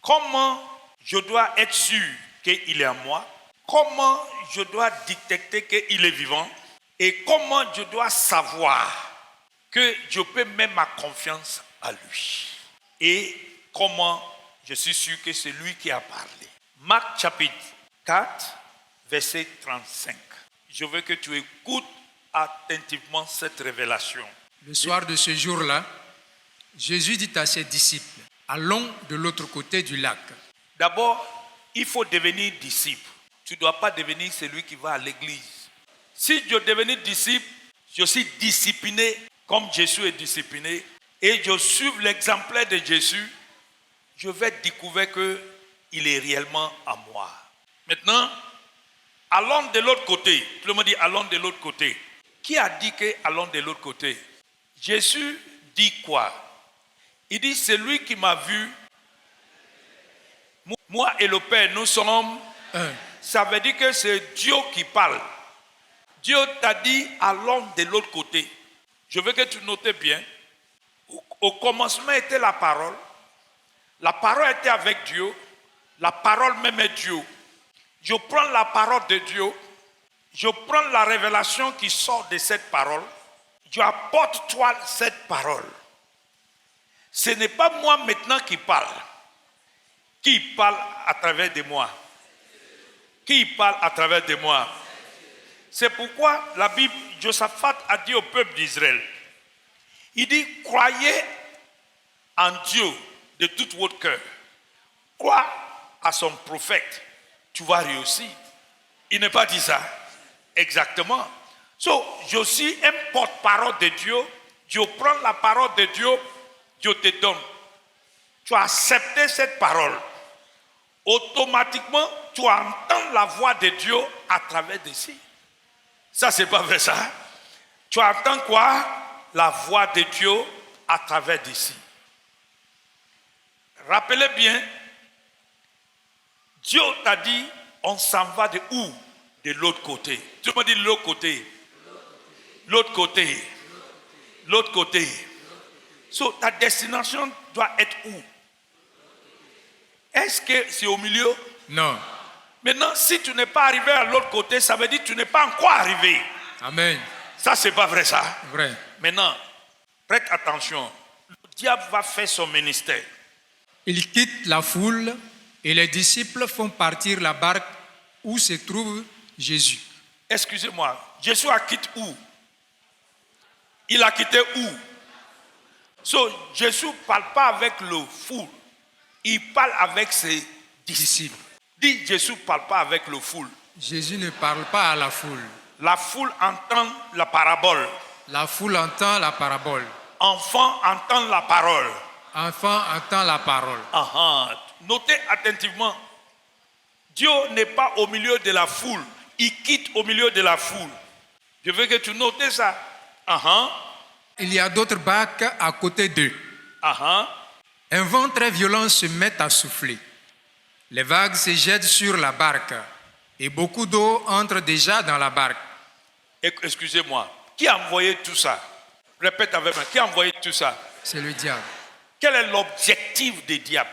comment je dois être sûr qu'il est en moi, comment je dois détecter qu'il est vivant et comment je dois savoir que je peux mettre ma confiance à lui. Et comment je suis sûr que c'est lui qui a parlé. Marc chapitre 4, verset 35. Je veux que tu écoutes attentivement cette révélation. Le soir de ce jour-là, Jésus dit à ses disciples, allons de l'autre côté du lac. D'abord, il faut devenir disciple. Tu ne dois pas devenir celui qui va à l'église. Si je devenais disciple, je suis discipliné comme Jésus est discipliné et je suis l'exemplaire de Jésus, je vais découvrir qu'il est réellement à moi. Maintenant, allons de l'autre côté. Tout le monde dit allons de l'autre côté. Qui a dit que allons de l'autre côté? Jésus dit quoi? Il dit celui qui m'a vu, moi et le Père, nous sommes un. Ça veut dire que c'est Dieu qui parle. Dieu t'a dit allons de l'autre côté. Je veux que tu notes bien. Au commencement était la parole. La parole était avec Dieu. La parole même est Dieu. Je prends la parole de Dieu. Je prends la révélation qui sort de cette parole. Je apporte toi cette parole. Ce n'est pas moi maintenant qui parle. Qui parle à travers de moi? Qui parle à travers de moi? C'est pourquoi la Bible, Josaphat a dit au peuple d'Israël, il dit, croyez en Dieu de tout votre cœur. Crois à son prophète, tu vas réussir. Il n'a pas dit ça. Exactement. Je suis un porte-parole de Dieu. Je prends la parole de Dieu, je te donne. Tu as accepté cette parole. Automatiquement, tu entends la voix de Dieu à travers d'ici. Ça, c'est pas vrai ça. Tu entends quoi? La voix de Dieu à travers d'ici. Rappelez bien, Dieu t'a dit, on s'en va de où? De l'autre côté. Tu me dis de l'autre côté. L'autre côté. L'autre côté. So, ta destination doit être où? Est-ce que c'est au milieu? Non. Maintenant, si tu n'es pas arrivé à l'autre côté, ça veut dire que tu n'es pas encore arrivé. Amen. Ça, c'est pas vrai ça. Vrai. Maintenant, prête attention. Le diable va faire son ministère. Il quitte la foule et les disciples font partir la barque où se trouve Jésus. Excusez-moi, Jésus a quitté où? Il a quitté où? Jésus ne parle pas avec le foule. Il parle avec ses disciples. Dis, Jésus ne parle pas avec le foule. Jésus ne parle pas à la foule. La foule entend la parabole. La foule entend la parabole. Enfant entend la parole. Enfant entend la parole. Notez attentivement. Dieu n'est pas au milieu de la foule. Il quitte au milieu de la foule. Je veux que tu notes ça. Il y a d'autres barques à côté d'eux. Un vent très violent se met à souffler. Les vagues se jettent sur la barque et beaucoup d'eau entre déjà dans la barque. Excusez-moi, qui a envoyé tout ça? Répète avec moi, qui a envoyé tout ça? C'est le diable. Quel est l'objectif du diable?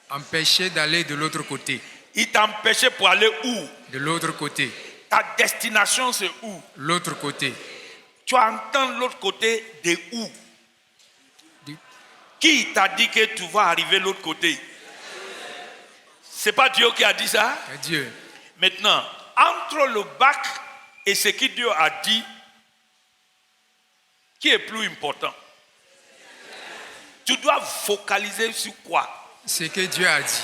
Empêcher d'aller de l'autre côté. Il t'a empêché pour aller où? De l'autre côté. Ta destination c'est où? L'autre côté. Tu entends l'autre côté de où? Qui t'a dit que tu vas arriver de l'autre côté? C'est pas Dieu qui a dit ça? C'est Dieu. Maintenant, entre le bac et ce que Dieu a dit, qui est plus important? Tu dois focaliser sur quoi? Ce que Dieu a dit.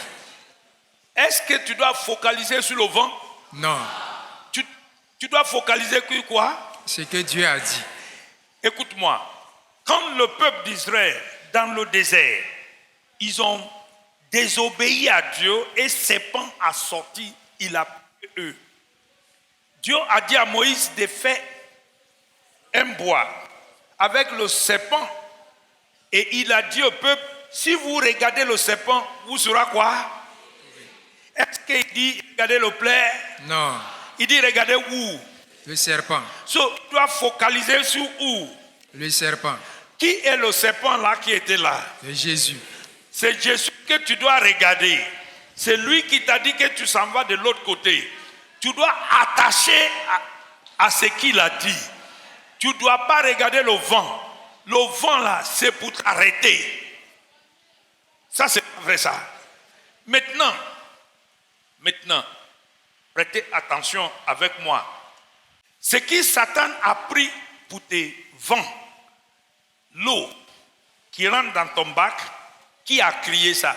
Est-ce que tu dois focaliser sur le vent? Non. Tu dois focaliser sur quoi? Ce que Dieu a dit. Écoute-moi. Quand le peuple d'Israël, dans le désert, ils ont désobéi à Dieu et serpent a sorti, il a pris eux. Dieu a dit à Moïse de faire un bois avec le serpent. Et il a dit au peuple, si vous regardez le serpent, vous saurez quoi? Est-ce qu'il dit, regardez le plaie? Non. Il dit, regardez où? Le serpent. Tu dois focaliser sur où? Le serpent. Qui est le serpent là qui était là? C'est Jésus. C'est Jésus que tu dois regarder. C'est lui qui t'a dit que tu s'en vas de l'autre côté. Tu dois attacher à ce qu'il a dit. Tu ne dois pas regarder le vent. Le vent là, c'est pour t'arrêter. Ça, c'est vrai ça. Maintenant, prêtez attention avec moi. Ce que Satan a pris pour tes vents, l'eau qui rentre dans ton bac, qui a crié ça?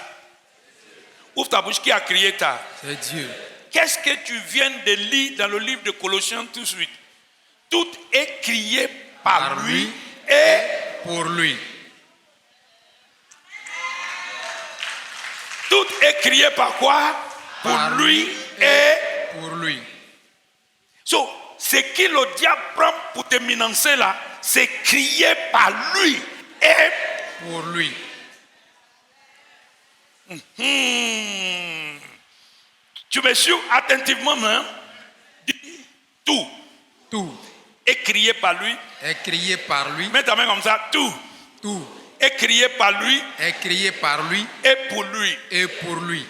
Ouvre ta bouche, qui a crié ça? C'est Dieu. Qu'est-ce que tu viens de lire dans le livre de Colossiens tout de suite? Tout est crié par lui et pour lui. Tout est crié par quoi? Pour lui et pour lui. So, ce que le diable prend pour te menacer là, c'est crié par lui et pour lui. Tu me suis attentivement, hein? Dis tout. Tout. Est crié par lui. Est crié par lui. Mets ta main comme ça. Tout. Tout. Est crié par lui. Est crié par lui. Et pour lui. Et pour lui.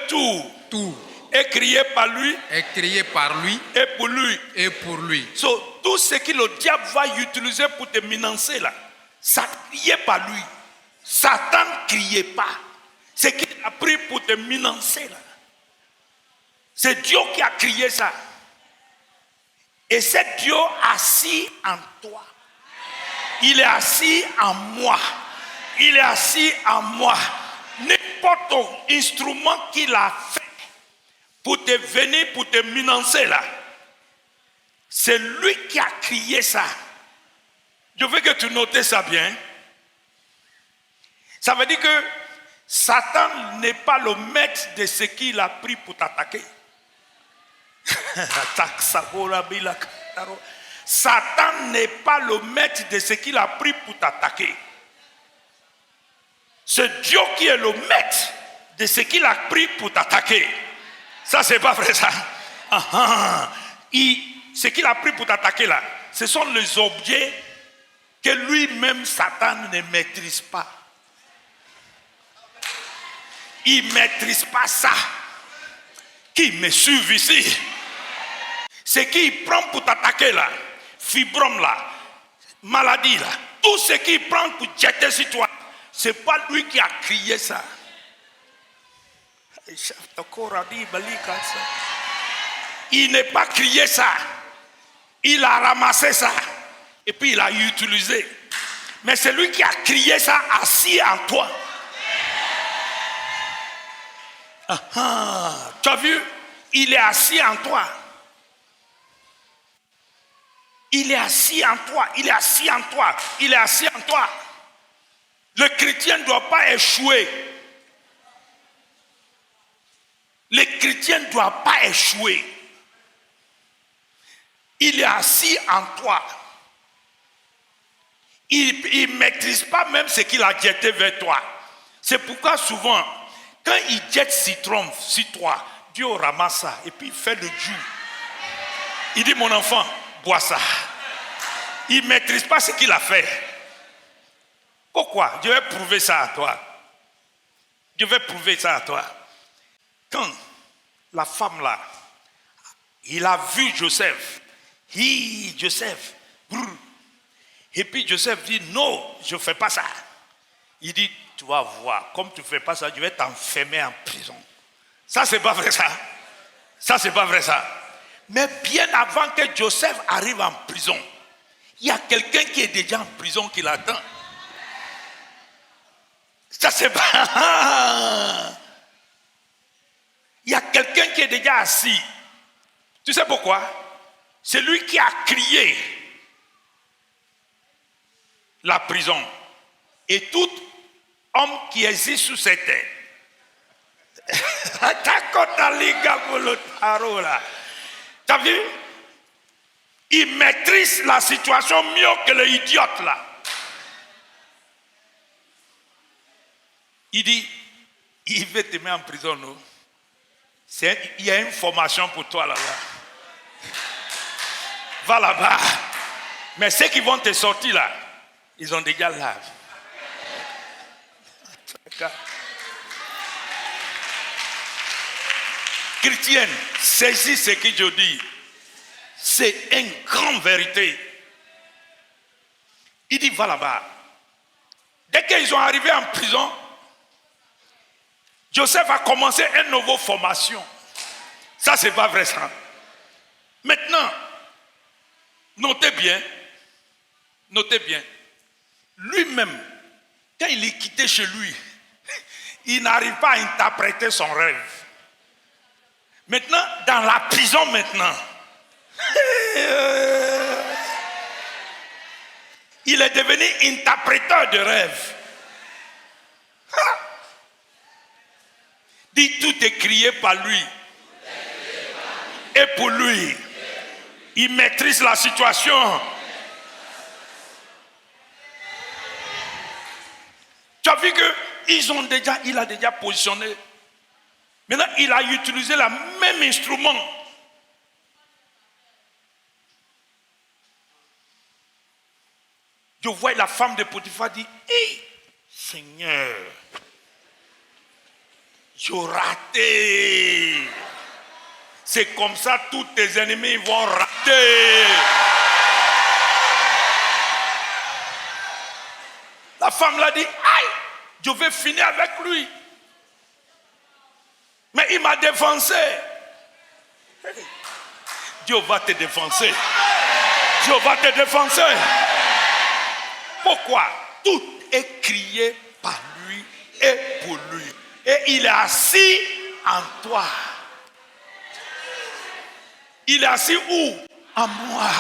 Tout. Tout. Est crié par lui. Est crié par lui. Et pour lui. Et pour lui. So, tout ce que le diable va utiliser pour te menacer là, ça criait par lui. Satan ne criait pas. Ce qu'il a pris pour te menacer là, c'est Dieu qui a crié ça. Et c'est Dieu assis en toi. Il est assis en moi. Il est assis en moi. N'importe quel instrument qu'il a fait pour te venir, pour te menacer là, c'est lui qui a crié ça. Je veux que tu notes ça bien. Ça veut dire que Satan n'est pas le maître de ce qu'il a pris pour t'attaquer. Satan n'est pas le maître de ce qu'il a pris pour t'attaquer. C'est Dieu qui est le maître de ce qu'il a pris pour t'attaquer. Ça, c'est pas vrai ça. Ce qu'il a pris pour t'attaquer là, ce sont les objets que lui-même Satan ne maîtrise pas. Il ne maîtrise pas ça. Qui me suit ici? Ce qu'il prend pour t'attaquer là, fibrome là, maladie là, tout ce qu'il prend pour jeter sur toi, c'est pas lui qui a crié ça. Il n'est pas crié ça. Il a ramassé ça. Et puis il a utilisé. Mais c'est lui qui a crié ça assis en toi. Tu as vu? Il est assis en toi. Il est assis en toi. Il est assis en toi. Il est assis en toi. Le chrétien ne doit pas échouer. Le chrétien ne doit pas échouer. Il est assis en toi. Il ne maîtrise pas même ce qu'il a jeté vers toi. C'est pourquoi souvent, quand il jette citron sur toi, Dieu ramasse ça et puis il fait le jus. Il dit, mon enfant, bois ça. Il ne maîtrise pas ce qu'il a fait. Pourquoi? Je vais prouver ça à toi. Je vais prouver ça à toi. Quand la femme là, il a vu Joseph. Joseph. Brrr. Et puis Joseph dit, non, je ne fais pas ça. Il dit, tu vas voir, comme tu ne fais pas ça, je vais t'enfermer en prison. Ça, c'est pas vrai ça. Ça, c'est pas vrai ça. Mais bien avant que Joseph arrive en prison, il y a quelqu'un qui est déjà en prison qui l'attend. Ça, c'est pas... Il y a quelqu'un qui est déjà assis. Tu sais pourquoi? C'est lui qui a crié la prison. Et tout homme qui existe sous cette terre. Tu as vu? Il maîtrise la situation mieux que l'idiot là. Il dit, il veut te mettre en prison, non? Il y a une formation pour toi là-bas. Va là-bas. Mais ceux qui vont te sortir là, ils ont déjà là. Chrétienne, saisis ce que je dis. C'est une grande vérité. Il dit, va là-bas. Dès qu'ils sont arrivés en prison, Joseph a commencé une nouvelle formation. Ça, c'est pas vrai, ça. Maintenant, notez bien. Lui-même, quand il est quitté chez lui, il n'arrive pas à interpréter son rêve. Maintenant, dans la prison maintenant, il est devenu interpréteur de rêves. Dit, tout est crié par lui. Et pour lui, il maîtrise la situation. Tu as vu qu'il a déjà positionné. Maintenant, il a utilisé le même instrument. Je vois la femme de Potiphar dire, hey, Seigneur, j'ai raté. C'est comme ça, tous tes ennemis vont rater. La femme l'a dit, aïe, je vais finir avec lui. Mais il m'a défoncé. Dieu va te défoncer. Dieu va te défoncer. Pourquoi? Tout est crié par lui et pour lui. Et il est assis en toi. Il est assis où? En moi.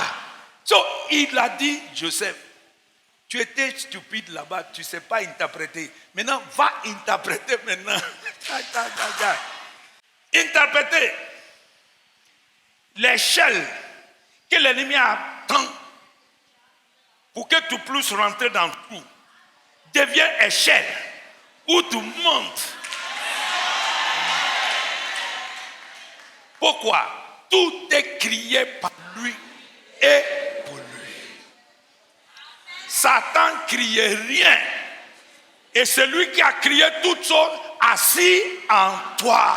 So, il a dit, Joseph, tu étais stupide là-bas, tu ne sais pas interpréter. Maintenant, va interpréter maintenant. Interpréter l'échelle que l'ennemi attend pour que tu puisses rentrer dans tout. Devient échelle où tu montes. Pourquoi? Tout est crié par lui et pour lui. Satan criait rien. Et celui qui a crié toutes choses assis en toi.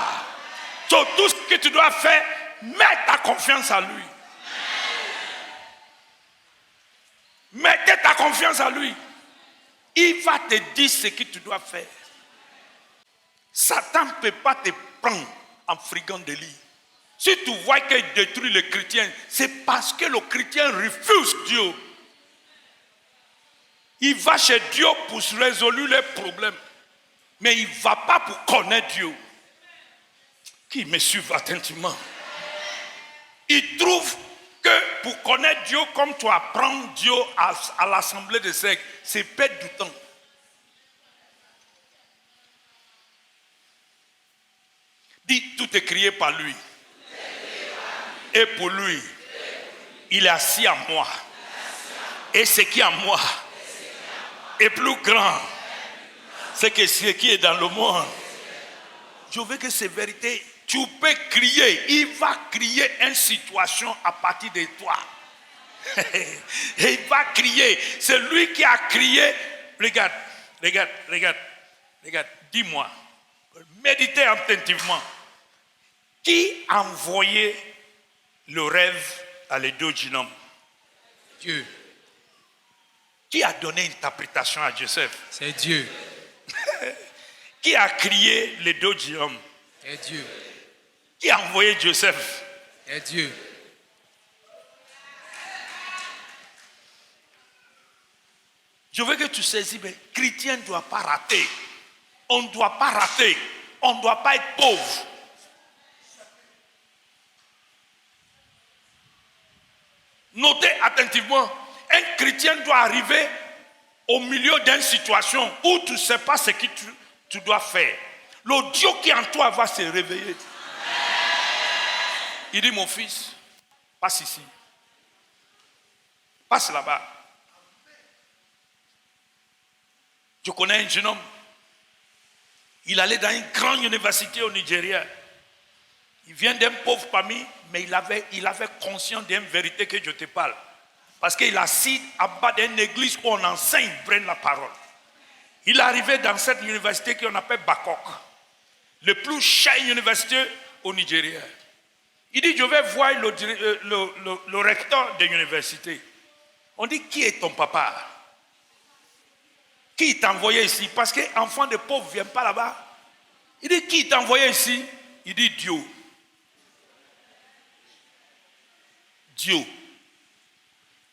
So, tout ce que tu dois faire, mets ta confiance en lui. Mettez ta confiance en lui. Il va te dire ce que tu dois faire. Satan ne peut pas te prendre en frigant de lit. Si tu vois qu'il détruit les chrétiens, c'est parce que le chrétien refuse Dieu. Il va chez Dieu pour résoudre les problèmes. Mais il ne va pas pour connaître Dieu. Qui me suivent attentivement. Il trouve que pour connaître Dieu, comme tu apprends Dieu à l'assemblée des sectes, c'est perdre du temps. Dis, tout est crié par lui. Et pour lui, il est assis en moi. Et ce qui est en moi est plus grand. C'est que ce qui est dans le monde. Je veux que ces vérités, tu peux crier. Il va crier une situation à partir de toi. Et il va crier. C'est lui qui a crié. Regarde. Dis-moi. Méditez attentivement. Qui a envoyé le rêve à les deux jeunes hommes? Dieu. Qui a donné interprétation à Joseph? C'est Dieu. Qui a crié les deux jeunes hommes? C'est Dieu. Qui a envoyé Joseph? C'est Dieu. Je veux que tu saisisses, mais chrétien ne doit pas rater. On ne doit pas rater. On ne doit pas être pauvre. Notez attentivement, un chrétien doit arriver au milieu d'une situation où tu ne sais pas ce que tu dois faire. Le Dieu qui est en toi va se réveiller. Il dit, mon fils, passe ici. Passe là-bas. Je connais un jeune homme. Il allait dans une grande université au Nigeria. Il vient d'un pauvre famille, mais il avait conscience d'une vérité que je te parle. Parce qu'il est assis en bas d'une église où on enseigne, prenne la parole. Il est arrivé dans cette université qu'on appelle Bangkok, le plus cher université au Nigeria. Il dit, je vais voir le recteur de l'université. On dit, qui est ton papa? Qui t'a envoyé ici? Parce que enfant de pauvres ne vient pas là-bas. Il dit, qui t'a envoyé ici? Il dit, Dieu. Dieu.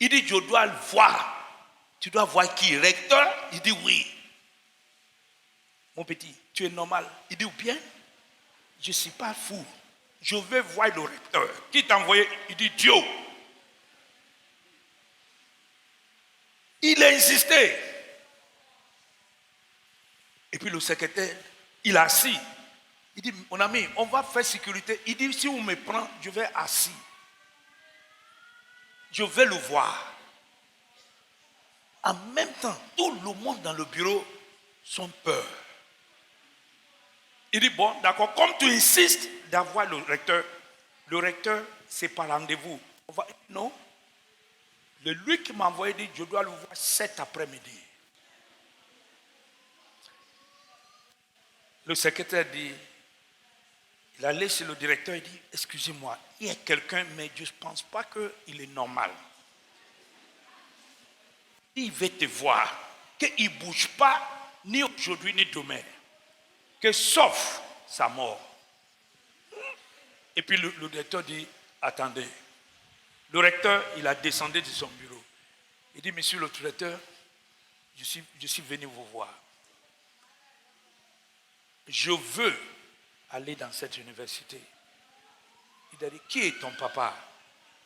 Il dit, je dois le voir. Tu dois voir qui? Recteur? Il dit, oui. Mon petit, tu es normal. Il dit, bien, je ne suis pas fou. Je vais voir le recteur. Qui t'a envoyé? Il dit, Dieu. Il a insisté. Et puis le secrétaire, il a assis. Il dit, mon ami, on va faire sécurité. Il dit, si on me prend, je vais assis. Je vais le voir. En même temps, tout le monde dans le bureau sont peur. Il dit, bon, d'accord, comme tu insistes d'avoir le recteur, c'est par rendez-vous. Non. Lui qui m'a envoyé dit, je dois le voir cet après-midi. Le secrétaire dit, il allait chez le directeur, il dit, excusez-moi, il y a quelqu'un, mais je ne pense pas qu'il est normal. Il veut te voir, qu'il ne bouge pas, ni aujourd'hui, ni demain, que sauf sa mort. Et puis le directeur dit, attendez. Le recteur, il a descendu de son bureau. Il dit, monsieur le directeur, je suis venu vous voir. Je veux aller dans cette université. Il a dit, qui est ton papa?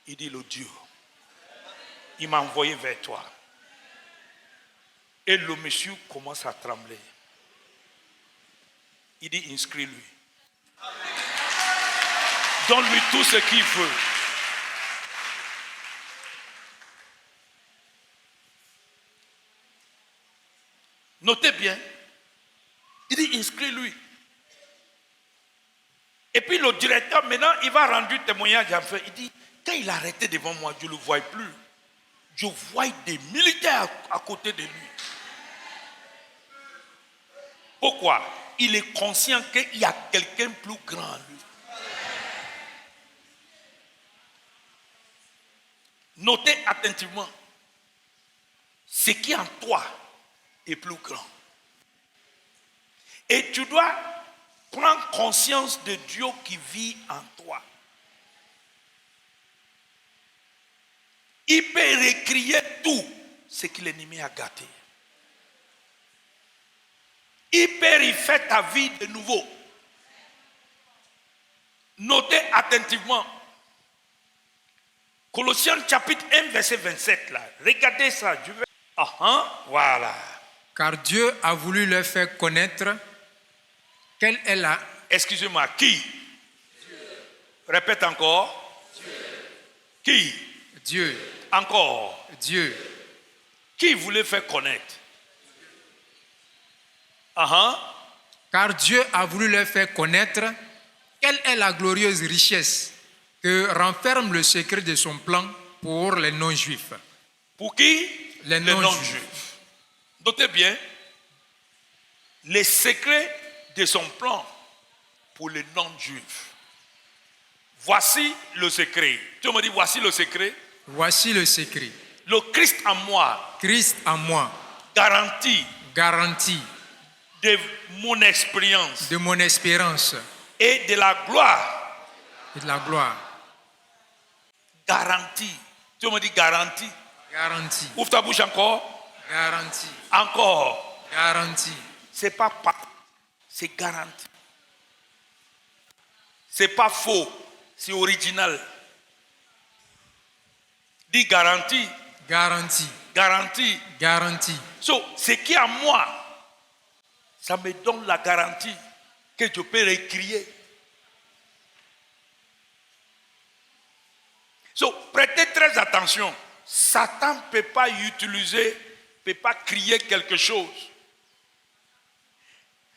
Il dit, le Dieu. Il m'a envoyé vers toi. Et le monsieur commence à trembler. Il dit, inscris-lui. Donne-lui tout ce qu'il veut. Notez bien. Il dit, inscris-lui. Et puis le directeur, maintenant, il va rendre témoignage en fait. Il dit, quand il a arrêté devant moi, je ne le voyais plus. Je voyais des militaires à côté de lui. Pourquoi? Il est conscient qu'il y a quelqu'un plus grand en lui. Notez attentivement. Ce qui est en toi est plus grand. Et tu dois prendre conscience de Dieu qui vit en toi. Il peut récrier tout ce que l'ennemi a gâté. Il peut refaire ta vie de nouveau. Notez attentivement. Colossiens chapitre 1, verset 27. Là. Regardez ça. Voilà. Car Dieu a voulu leur faire connaître quelle est la... Excusez-moi, qui? Dieu. Répète encore. Dieu. Qui? Dieu. Encore. Dieu. Qui voulait faire connaître? Car Dieu a voulu leur faire connaître quelle est la glorieuse richesse que renferme le secret de son plan pour les non-juifs. Pour qui? Les non-juifs. Notez bien, les secrets de son plan pour les non-juifs. Voici le secret. Tu me dis, voici le secret. Voici le secret. Le Christ en moi. Christ en moi. Garantie. Garantie. De mon expérience. De mon espérance. Et de la gloire. Et de la gloire. Garantie. Tu me dis garantie. Garantie. Ouvre ta bouche encore. Garantie. Encore. Garantie. C'est pas c'est garanti. C'est pas faux, c'est original. Dis garantie. Garantie. Garantie. Garantie. So, ce qui est à moi, ça me donne la garantie que je peux récrier. So, prêtez très attention. Satan ne peut pas utiliser, ne peut pas crier quelque chose.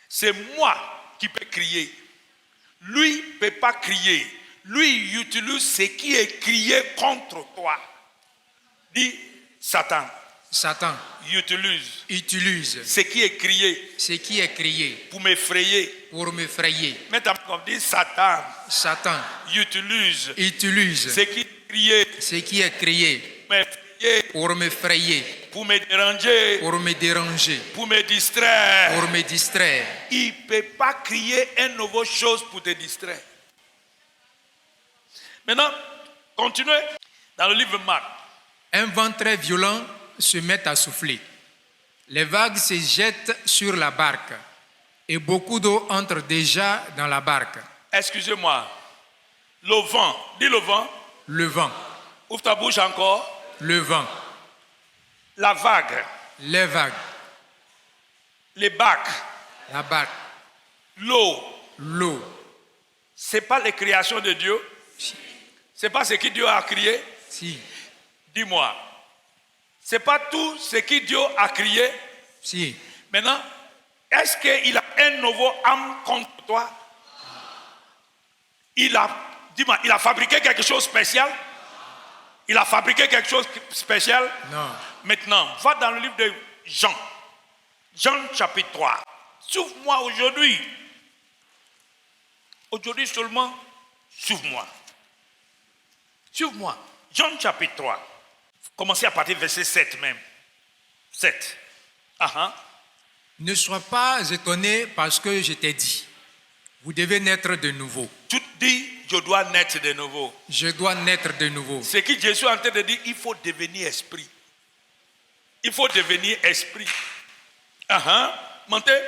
C'est moi qui peux crier. Lui ne peut pas crier. Lui, il utilise ce qui est crié contre toi. Dis, Satan, Satan utilise ce qui est crié pour m'effrayer. Mais comme dit Satan utilise ce qui est crié pour m'effrayer, pour me déranger, pour me distraire. Il ne peut pas crier une nouvelle chose pour te distraire. Maintenant, continuez dans le livre Marc. Un vent très violent se met à souffler. Les vagues se jettent sur la barque et beaucoup d'eau entre déjà dans la barque. Excusez-moi. Le vent. Dis le vent. Le vent. Ouvre ta bouche encore. Le vent. La vague. Les vagues. Les bacs. La barque. L'eau. Ce n'est pas les créations de Dieu. Si. Ce n'est pas ce que Dieu a créé. Si. Dis-moi. Ce n'est pas tout ce que Dieu a créé. Si. Maintenant, est-ce qu'il a un nouveau âme contre toi? Dis-moi, il a fabriqué quelque chose de spécial? Il a fabriqué quelque chose de spécial? Non. Maintenant, va dans le livre de Jean. Jean chapitre 3. Souffre-moi aujourd'hui. Aujourd'hui seulement, souffre-moi. Suive-moi. Jean chapitre 3. Commencez à partir du verset 7 même. 7. Ne sois pas étonné parce que je t'ai dit. Vous devez naître de nouveau. Tu dis, je dois naître de nouveau. Je dois naître de nouveau. Ce que Jésus est en train de dire, il faut devenir esprit. Il faut devenir esprit. Montez.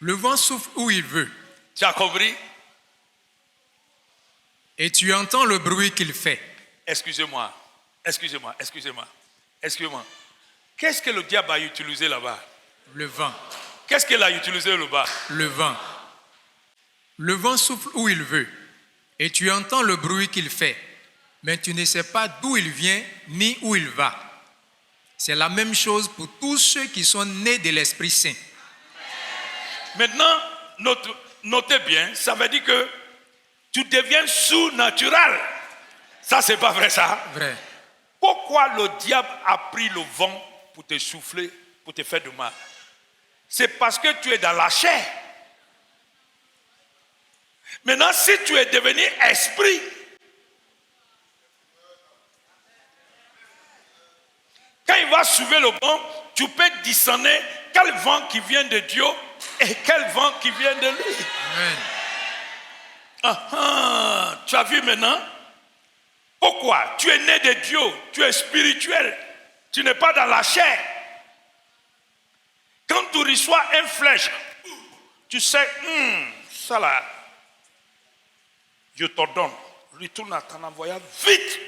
Le vent souffle où il veut. Tu as compris? Et tu entends le bruit qu'il fait. Excusez-moi. Qu'est-ce que le diable a utilisé là-bas? Le vent. Qu'est-ce qu'il a utilisé là-bas? Le vent. Le vent souffle où il veut. Et tu entends le bruit qu'il fait. Mais tu ne sais pas d'où il vient ni où il va. C'est la même chose pour tous ceux qui sont nés de l'Esprit Saint. Maintenant, notez bien, ça veut dire que tu deviens sous-naturel. Ça, c'est pas vrai, ça? Vrai. Pourquoi le diable a pris le vent pour te souffler, pour te faire du mal? C'est parce que tu es dans la chair. Maintenant, si tu es devenu esprit, quand il va soulever le vent, tu peux discerner quel vent qui vient de Dieu et quel vent qui vient de lui. Amen. Tu as vu maintenant? Pourquoi? Tu es né de Dieu, tu es spirituel, tu n'es pas dans la chair. Quand tu reçois une flèche, tu sais, ça là, je t'ordonne, retourne à ton envoyeur vite.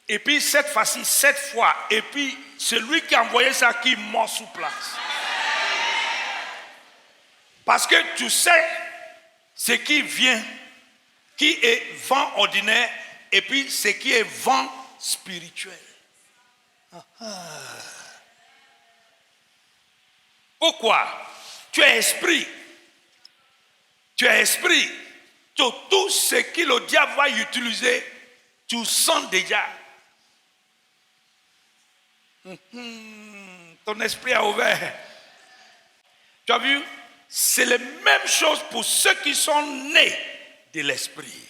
Et puis cette fois-ci, 7 fois, et puis celui qui a envoyé ça qui mort sous place. Parce que tu sais ce qui vient, qui est vent ordinaire, et puis ce qui est vent spirituel. Pourquoi? Tu es esprit. Tu es esprit. Tout ce que le diable va utiliser, tu sens déjà. Ton esprit a ouvert. Tu as vu? C'est la même chose pour ceux qui sont nés de l'esprit.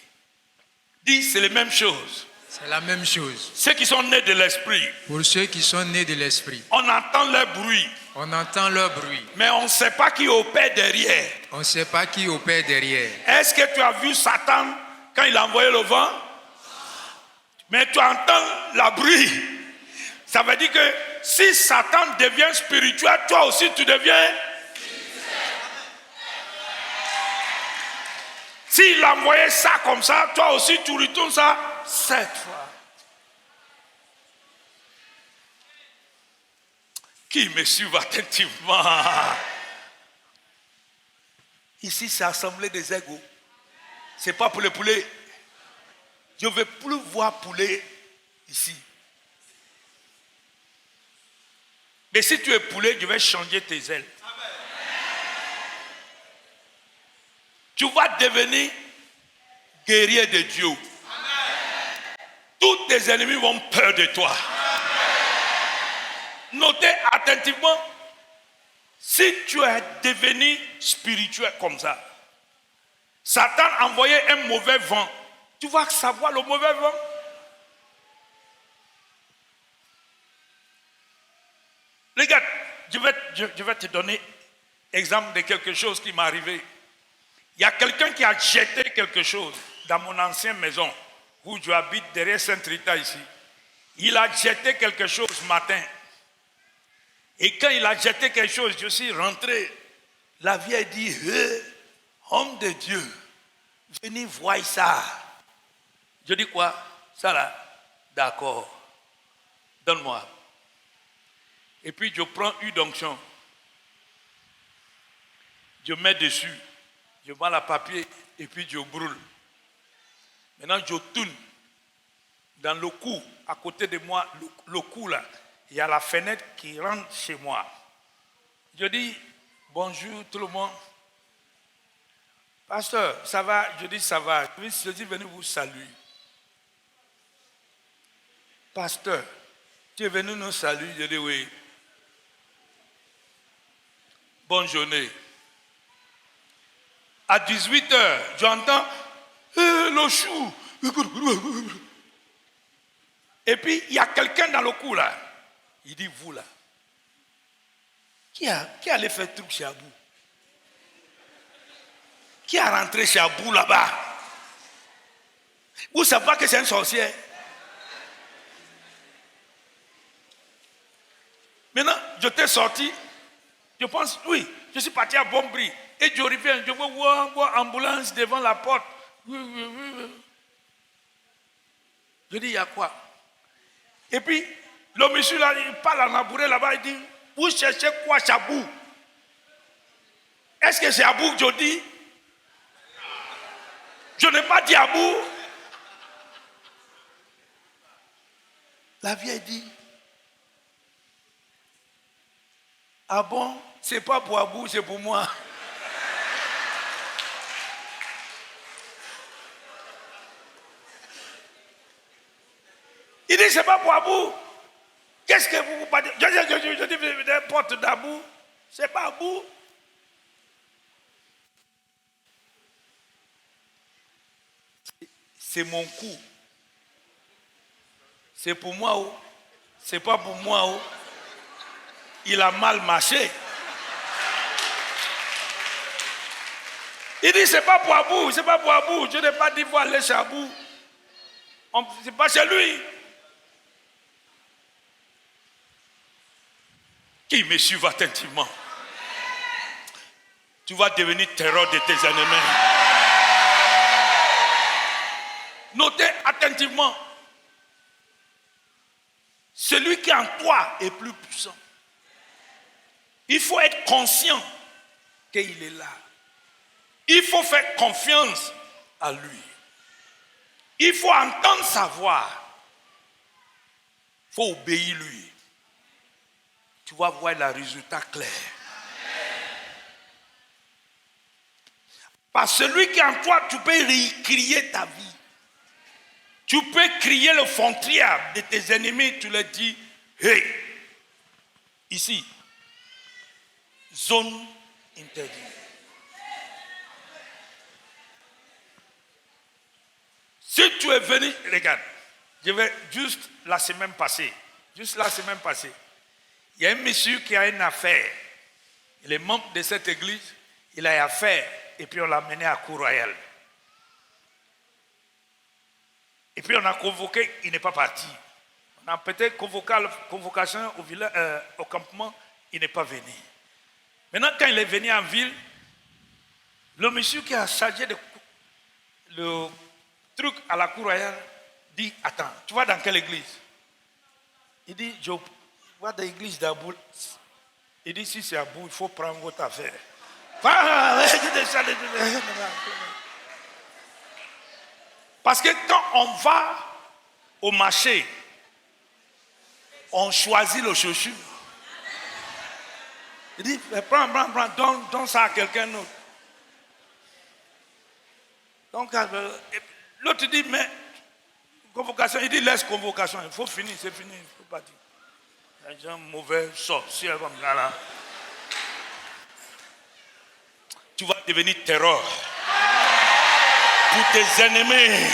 Dis, c'est la même chose. C'est la même chose. Ceux qui sont nés de l'esprit. Pour ceux qui sont nés de l'esprit. On entend leur bruit. On entend leur bruit. Mais on ne sait pas qui opère derrière. On ne sait pas qui opère derrière. Est-ce que tu as vu Satan quand il a envoyé le vent? Mais tu entends le bruit. Ça veut dire que si Satan devient spirituel, toi aussi tu deviens. S'il a envoyé ça comme ça, toi aussi tu retournes ça 7 fois. Qui me suit attentivement? Ici, c'est assemblée des égaux. Ce n'est pas pour les poulets. Je ne veux plus voir poulet ici. Mais si tu es poulet, je vais changer tes ailes. Tu vas devenir guerrier de Dieu. Tous tes ennemis vont peur de toi. Notez attentivement, si tu es devenu spirituel comme ça, Satan a envoyé un mauvais vent. Tu vas savoir le mauvais vent. Regarde, je vais te donner exemple de quelque chose qui m'est arrivé. Il y a quelqu'un qui a jeté quelque chose dans mon ancienne maison, où je habite derrière Saint-Rita ici. Il a jeté quelque chose ce matin. Et quand il a jeté quelque chose, je suis rentré. La vieille dit, hey, homme de Dieu, venez voir ça. Je dis quoi? Ça là? D'accord. Donne-moi. Et puis je prends une onction. Je mets dessus. Je mets le papier et puis je brûle. Maintenant je tourne. Dans le cou, à côté de moi, le cou là, il y a la fenêtre qui rentre chez moi. Je dis, bonjour tout le monde. Pasteur, ça va? Je dis, ça va. Je suis venu vous saluer. Pasteur, tu es venu nous saluer? Je dis, oui. Bonne journée. À 18h, j'entends, le chou. Et puis, il y a quelqu'un dans le cou là. Il dit, vous là, qui allait faire truc chez Abou? Qui a rentré chez Abou là-bas? Vous savez pas que c'est un sorcier? Maintenant, je t'ai sorti. Je pense, oui, je suis parti à Bombry. Et je reviens, je vois ambulance devant la porte. Je dis, il y a quoi? Et puis, le monsieur là, il parle en abouré là-bas, il dit, vous cherchez quoi, Chabou? Est-ce que c'est Abou que je dis? Je n'ai pas dit Abou. La vieille dit, ah bon, c'est pas pour Abou, c'est pour moi. Il dit, c'est pas pour Abou. Qu'est-ce que vous parlez? Je dis, des portes d'Abou. C'est pas Abou. C'est mon coup. C'est pour moi ou? C'est pas pour moi ou? Il a mal marché. Il dit, c'est pas pour Abou, c'est pas pour Abou. Je n'ai pas dit, faut aller chez Abou. C'est pas chez lui. Qui me suit attentivement. Tu vas devenir terreur de tes ennemis. Notez attentivement. Celui qui est en toi est plus puissant. Il faut être conscient qu'il est là. Il faut faire confiance à lui. Il faut entendre sa voix. Il faut obéir lui. Tu vas voir le résultat clair. Par celui qui est en toi, tu peux récrier ta vie. Tu peux crier le frontier de tes ennemis. Tu leur dis, hey, ici, zone interdite. Si tu es venu, regarde, je vais juste la semaine passée, il y a un monsieur qui a une affaire. Il est membre de cette église, il a une affaire, et puis on l'a mené à Cour Royale. Et puis on a convoqué, il n'est pas parti. On a peut-être convoqué la convocation au campement, il n'est pas venu. Maintenant, quand il est venu en ville, le monsieur qui a chargé le truc à la Cour Royale dit, attends, tu vas dans quelle église? Il dit, je vois dans l'église d'Abou. Il dit, si c'est Abou, il faut prendre votre affaire. Parce que quand on va au marché, on choisit le chaussure. Il dit, prends, donne ça à quelqu'un d'autre. Donc, l'autre dit, mais convocation, il dit, laisse convocation, il faut finir, c'est fini, il faut partir. un mauvais sorcier comme ça là. Tu vas devenir terreur pour tes ennemis.